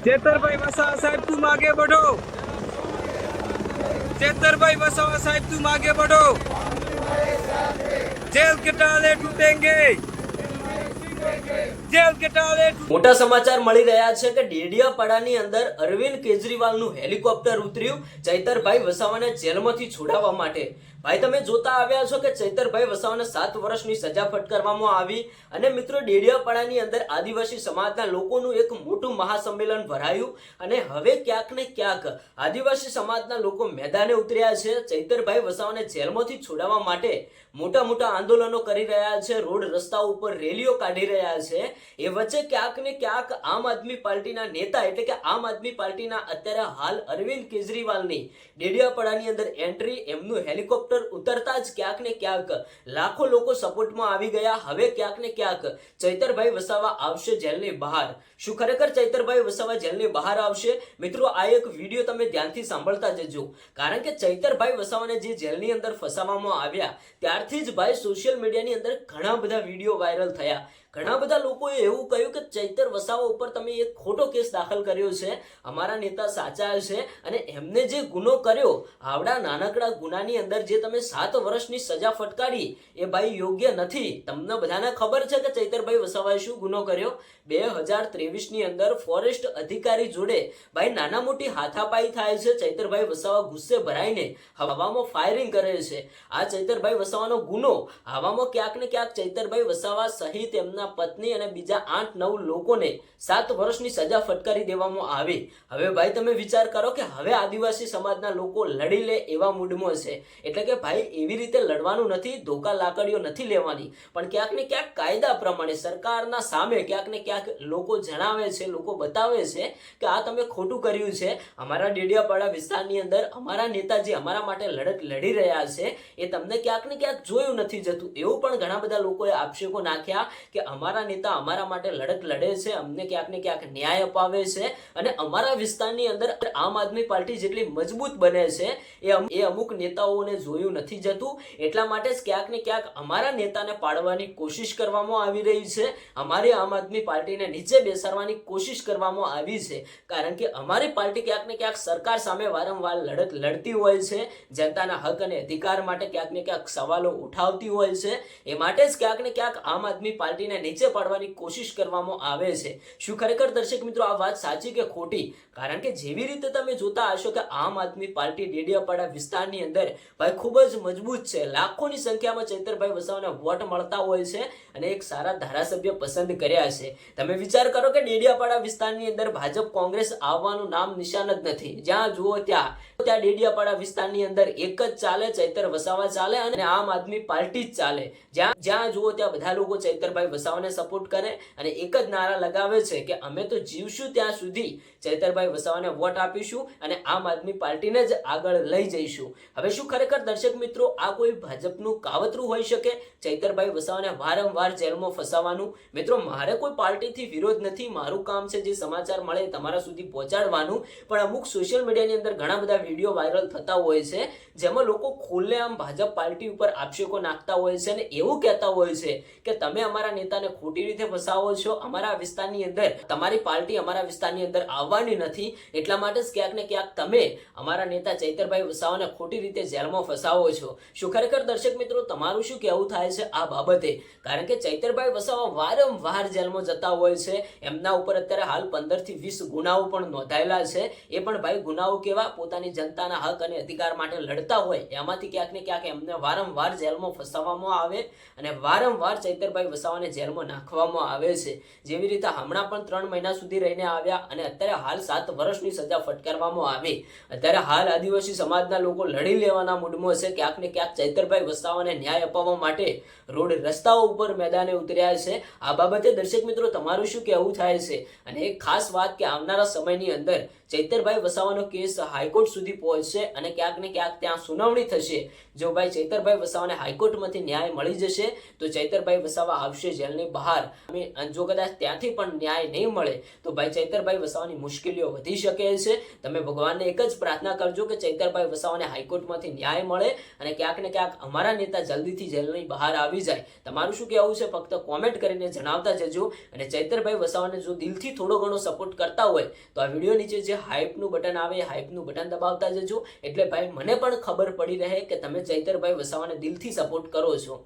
चेतरभाई वसावा साहब तुम आगे बढ़ो। चेतरभाई वसावा साहब तुम आगे बढ़ो। जेल के ताले टूटेंगे। जेल के ताले મોટા સમાચાર મળી રહ્યા છે કે ડેડિયાપાડાની અંદર અરવિંદ કેજરીવાલનું હેલિકોપ્ટર ઉતર્યું ચૈતરભાઈ વસાવાને જેલમાંથી છોડાવવા માટે। ભાઈ તમે જોતા આવ્યા છો કે ચૈતરભાઈ વસાવાને 7 વર્ષની સજા ફટકારવામાં આવી અને મિત્રો ડેડિયાપાડાની અંદર આદિવાસી સમાજના લોકોનું એક મોટું મહાસંમેલન ભરાયું અને હવે ક્યાંક ને ક્યાંક આદિવાસી સમાજના લોકો મેદાને ઉતર્યા છે। ચૈતરભાઈ વસાવાને જેલમાંથી છોડાવવા માટે મોટા મોટા આંદોલનો કરી રહ્યા છે, રોડ રસ્તા ઉપર રેલીઓ કાઢી રહ્યા છે। એ વચ્ચે ક્યાંક ને ક્યાંક આમ આદમી પાર્ટીના નેતા એટલે કે આમ આદમી પાર્ટીના અત્યારે હાલ અરવિંદ કેજરીવાલની ડેડિયાપાડાની અંદર એન્ટ્રી, એમનું હેલિકોપ્ટર ઉતરતા જ ક્યાંક ને ક્યાંક લાખો લોકો સપોર્ટમાં આવી ગયા। હવે ક્યાંક ને ક્યાંક ચૈતરભાઈ વસાવા આવશે જેલની બહાર। શું ખરેખર ચૈતરભાઈ વસાવા જેલની બહાર આવશે? મિત્રો આ એક વિડીયો તમે ધ્યાનથી સાંભળતા જજો, કારણ કે ચૈતરભાઈ વસાવાને જે જેલની અંદર ફસાવવામાં આવ્યા ત્યારથી જ ભાઈ સોશિયલ મીડિયાની અંદર ઘણા બધા વિડીયો વાયરલ થયા। ઘણા બધા લોકોએ એવું કહ્યું કે ચૈતર વસાવા ઉપર તમે એક ખોટો કેસ દાખલ કર્યો છે, અમારા નેતા સાચા છે અને એમને જે ગુનો કર્યો આવડા નાનકડા ગુનાની અંદર જે તમે 7 વર્ષની સજા ફટકારી એ ભાઈ યોગ્ય નથી। તમને બધાને ખબર છે કે ચૈતરભાઈ વસાવાએ શું ગુનો કર્યો। 2023ની અંદર ફોરેસ્ટ અધિકારી જોડે ભાઈ નાના મોટી હાથાપાઈ થાય છે। ચૈતરભાઈ વસાવા ગુસ્સે ભરાઈને હવામાં ફાયરિંગ કરે છે। આ ચૈતરભાઈ વસાવાનો ગુનો હવામાં ક્યાંક ને ક્યાંક ચૈતરભાઈ વસાવા સહિત એમના પત્ની અને બીજા 8-9 લોકોને 7 વર્ષની સજા ફટકારી દેવામાં આવી। હવે ભાઈ તમે વિચાર કરો કે હવે આદિવાસી સમાજના લોકો લડી લે એવા મૂડમાં છે, એટલે કે ભાઈ એવી રીતે લડવાનું નથી, ધોકા લાકડીઓ નથી લેવાની, પણ ક્યાંક ને ક્યાંક કાયદા પ્રમાણે સરકારના સામે ક્યાંક ને ક્યાંક લોકો જણાવે છે, લોકો બતાવે છે કે આ તમે ખોટું કર્યું છે। અમારા ડેડિયાપાડા વિસ્તારની અંદર અમારા નેતાજી અમારા માટે લડત લડી રહ્યા છે એ તમને ક્યાંક ને ક્યાંક જોયું નથી જતું। એવું પણ ઘણા બધા લોકોએ આક્ષેપો નાખ્યા કે અમારા નેતા અમારા માટે લડત લડે છે, અમને ક્યાંક ને ક્યાંક ન્યાય અપાવે છે અને અમારા વિસ્તારની અંદર આમ આદમી પાર્ટી જેટલી મજબૂત બને છે એ અમુક નેતાઓને જોયું નથી જતું। એટલા માટે જ ક્યાંક ને ક્યાંક અમારા નેતાને પાડવાની કોશિશ કરવામાં આવી રહી છે, અમારી આમ આદમી પાર્ટીને નીચે બેસાડવાની કોશિશ કરવામાં આવી છે, કારણ કે અમારી પાર્ટી ક્યાંક ને ક્યાંક સરકાર સામે વારંવાર લડત લડતી હોય છે, જનતાના હક અને અધિકાર માટે ક્યાંક ને ક્યાંક સવાલો ઉઠાવતી હોય છે। એ માટે જ ક્યાંક ને ક્યાંક આમ આદમી પાર્ટીને નીચે પાડવાની કોશિશ કરવામાં આવે છે। શું ખરેખર દર્શક મિત્રો આ વાત સાચી કે ખોટી? કારણ કે જેવી રીતે તમે જોતા હશો કે આમ આદમી પાર્ટી ડેડિયાપાડા વિસ્તારની અંદર ભાઈ ખૂબ જ મજબૂત છે, લાખોની સંખ્યામાં ચૈતરભાઈ વસાવાને વોટ મળતા હોય છે અને એક સારા ધારાસભ્ય પસંદ કર્યા છે। તમે વિચાર કરો કે ડેડિયાપાડા વિસ્તારની અંદર ભાજપ કોંગ્રેસ આવવાનું નામ નિશાન જ નથી, જ્યાં જુઓ ત્યાં ડેડિયાપાડા વિસ્તારની અંદર એક જ ચાલે, ચૈતર વસાવા ચાલે અને આમ આદમી પાર્ટી જ ચાલે। જ્યાં જુઓ ત્યાં બધા લોકો ચૈતરભાઈ વસાવાને સપોર્ટ કરે અને એક જ નારા લગાવે છે કે અમે તો જીવશું ત્યાં સુધી ચૈતરભાઈ વસાવાને વોટ આપીશું અને આમ આદમી પાર્ટીને જ આગળ લઈ જઈશું। હવે શું ખરેખર દર્શક મિત્રો આ કોઈ ભાજપનું કાવતરું હોઈ શકે ચૈતરભાઈ વસાવાને વારંવાર જેલમાં ફસાવાનું? મિત્રો મારે કોઈ પાર્ટીથી વિરોધ નથી, મારું કામ છે જે સમાચાર મળે તમારા સુધી પહોંચાડવાનું, પણ અમુક સોશિયલ મીડિયાની અંદર ઘણા બધા વિડીયો વાયરલ થતા હોય છે જેમાં લોકો ખુલ્લેઆમ ભાજપ પાર્ટી ઉપર આક્ષેપો નાખતા હોય છે અને એવું કહેતા હોય છે કે તમે અમારા નેતાને ખોટી રીતે ફસાવો છો, અમારા વિસ્તારની અંદર તમારી પાર્ટી અમારા વિસ્તારની અંદર આવવાની નથી, એટલા માટે જ ક્યાંક ને ક્યાંક તમે અમારા નેતા ચૈતરભાઈ વસાવાને ખોટી રીતે જેલમાં ફસાવો છો। શું ખરેખર દર્શક મિત્રો તમારું શું કહેવું થાય છે આ બાબતે? કારણ કે ચૈતરભાઈ વસાવા વારંવાર જેલમાં જતા હોય છે, એમના ઉપર અત્યારે હાલ 15 થી 20 ગુનાઓ પણ નોંધાયેલા છે। એ પણ ભાઈ ગુનાઓ કેવા? પોતાની જનતાના હક અને અધિકાર માટે લડતા હોય એમાંથી ક્યાંક ને ક્યાંક એમને વારંવાર જેલમાં ફસાવવામાં આવે અને વારંવાર ચૈતરભાઈ વસાવાને જેલમાં નાખવામાં આવે છે। જેવી રીતે હમણાં પણ 3 મહિના સુધી રહીને આવ્યા અને અત્યારે હાલ 7 વર્ષની સજા ફટકારવામાં આવી। અત્યારે હાલ આદિવાસી સમાજના લોકો લડી લેવાના મૂડમાં છે, ક્યાંક ને ક્યાંક ચૈતરભાઈ વસાવાને ન્યાય અપાવવા માટે રોડ રસ્તાઓ ઉપર મેદાને ઉતર્યા છે। આ બાબતે દર્શક મિત્રો તમારું શું કહેવું થાય છે? અને એક ખાસ વાત કે આવનારા સમયની અંદર ચૈતરભાઈ વસાવાનો કેસ હાઈકોર્ટ સુધી પહોંચશે અને ક્યાંક ને ક્યાંક ત્યાં સુનાવણી થશે। જો ભાઈ ચૈતરભાઈ વસાવાને હાઈકોર્ટમાંથી ન્યાય મળી જશે તો ચૈતરભાઈ વસાવા આવશે જેલની જેલની બહાર અને જો કદાચ ત્યાંથી પણ ન્યાય નહીં મળે તો ભાઈ ચૈતરભાઈ વસાવાની મુશ્કેલીઓ વધી શકે છે. તમે ભગવાનને એક જ પ્રાર્થના કરજો કે ચૈતરભાઈ વસાવાને હાઈકોર્ટમાંથી ન્યાય મળે અને ક્યાંક ને ક્યાંક અમારા નેતા જલ્દીથી જેલની બહાર આવી જાય. તમારું શું કહેવું છે ફક્ત કોમેન્ટ કરીને જણાવતા જજો. અને ચૈતરભાઈ વસાવાને જો દિલથી થોડો ઘણો સપોર્ટ કરતા હોય તો આ વિડીયો નીચે જે હાઈપનું બટન આવે હાઈપનું બટન દબાવતા જજો, એટલે ભાઈ મને પણ ખબર પડી રહે કે તમે ચૈતરભાઈ વસાવાને દિલથી સપોર્ટ કરો છો.